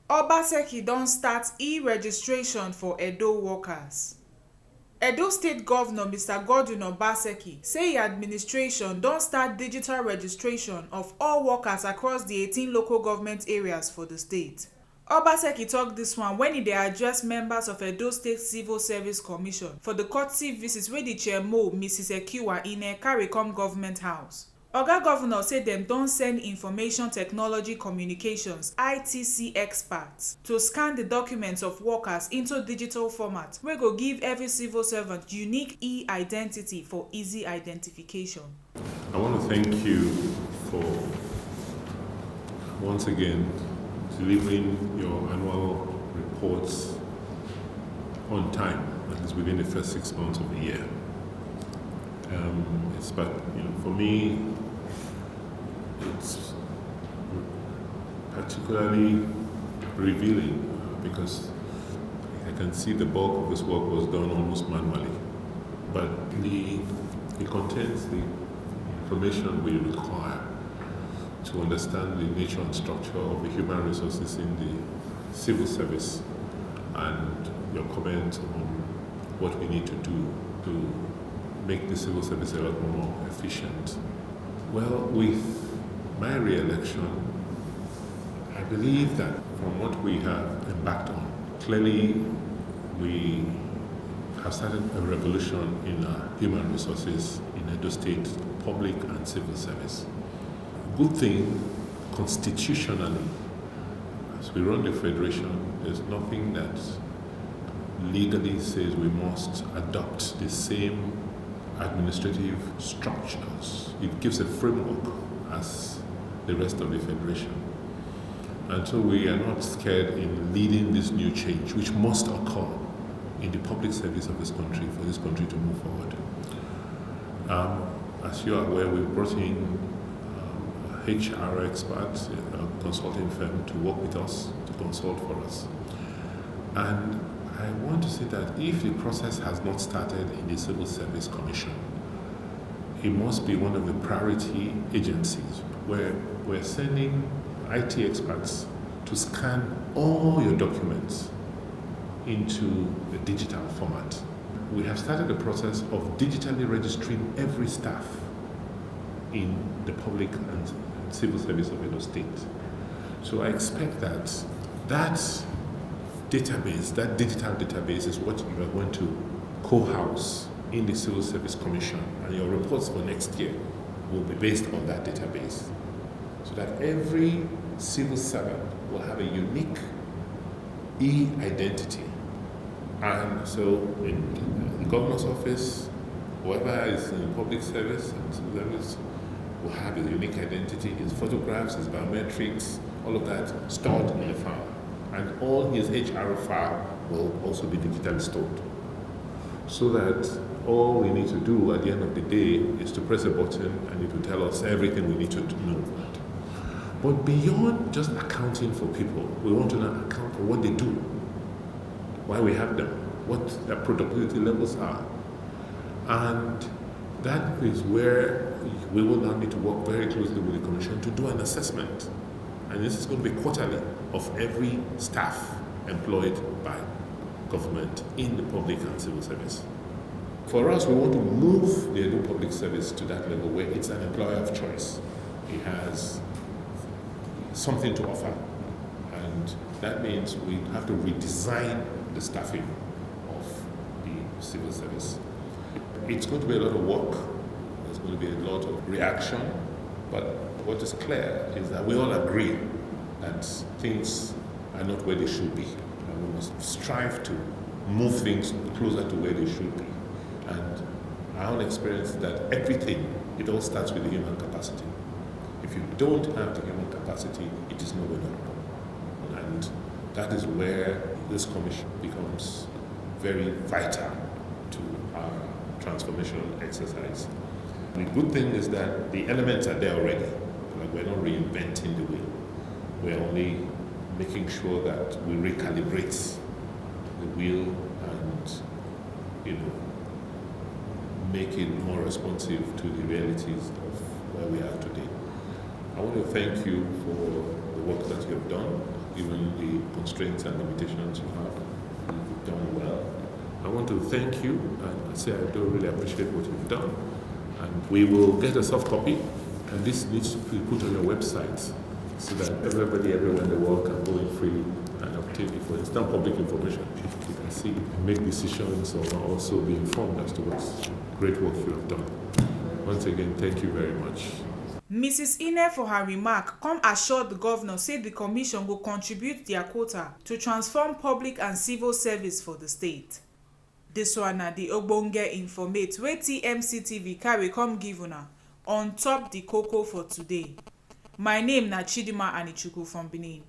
Obaseki don start e-registration for Edo workers. Edo State Governor Mr. Godwin Obaseki say im administration don start digital registration of all workers across di 18 local government areas for di state. Obaseki tok dis one wen e dey address members of Edo State Civil Service Commission for di courtesy visit wey di chairmo Mrs. Ekiwa Ine carry come government house. Oga Governor say dem don send Information Technology Communications (ITC) experts to scan di documents of workers into digital format wey go give every civil servant unique e-identity for easy identification. I want to thank you for once again delivering your annual reports on time, at least within the first 6 months of the year. For me, it's particularly revealing because I can see the bulk of this work was done almost manually. But it contains the information we require to understand the nature and structure of the human resources in the civil service and your comment on what we need to do to make the civil service a lot more efficient. Well, with my re-election, I believe that from what we have embarked on, clearly we have started a revolution in human resources in Edo State, public and civil service. Good thing, constitutionally, as we run the federation, there's nothing that legally says we must adopt the same administrative structures. It gives a framework as the rest of the federation. And so we are not scared in leading this new change, which must occur in the public service of this country for this country to move forward. As you are aware, we brought in HR experts, a consulting firm, to work with us, to consult for us. And I want to say that if the process has not started in the Civil Service Commission, it must be one of the priority agencies where we're sending IT experts to scan all your documents into the digital format. We have started the process of digitally registering every staff in the public and civil service of Edo State. So I expect that database, that digital database, is what you are going to co-house in the Civil Service Commission, and your reports for next year will be based on that database, so that every civil servant will have a unique e-identity. And so in the governor's office, whoever is in public service and civil service will have a unique identity, his photographs, his biometrics, all of that stored in a file. And all his HR file will also be digitally stored. So that all we need to do at the end of the day is to press a button and it will tell us everything we need to know. But beyond just accounting for people, we want to now account for what they do, why we have them, what their productivity levels are. And that is where we will now need to work very closely with the Commission to do an assessment. And this is going to be quarterly of every staff employed by government in the public and civil service. For us, we want to move the Edo Public Service to that level where it's an employer of choice. It has something to offer. And that means we have to redesign the staffing of the civil service. It's going to be a lot of work. There's going to be a lot of reaction. But what is clear is that we all agree that things are not where they should be. And we must strive to move things closer to where they should be. And our own experience is that everything, it all starts with the human capacity. If you don't have the human capacity, it is nowhere near. And that is where this commission becomes very vital to our transformational exercise. The good thing is that the elements are there already. Like, we're not reinventing the wheel. We're only making sure that we recalibrate the wheel and, make it more responsive to the realities of where we are today. I want to thank you for the work that you have done. given the constraints and limitations you have. You've done well. I want to thank you and say I do really appreciate what you've done. And we will get a soft copy, and this needs to be put on your website so that everybody everywhere in the world can go in freely and obtain it. For it's not public information. You can see, make decisions, or also be informed as to what great work you have done. Once again, thank you very much. Mrs. Ine for her remark come assure the governor say the commission will contribute their quota to transform public and civil service for the state. This one na the ogbonge informate wey TMC TV carry come give una on top the koko for today. My name na Chidima Anichukwu from Benin.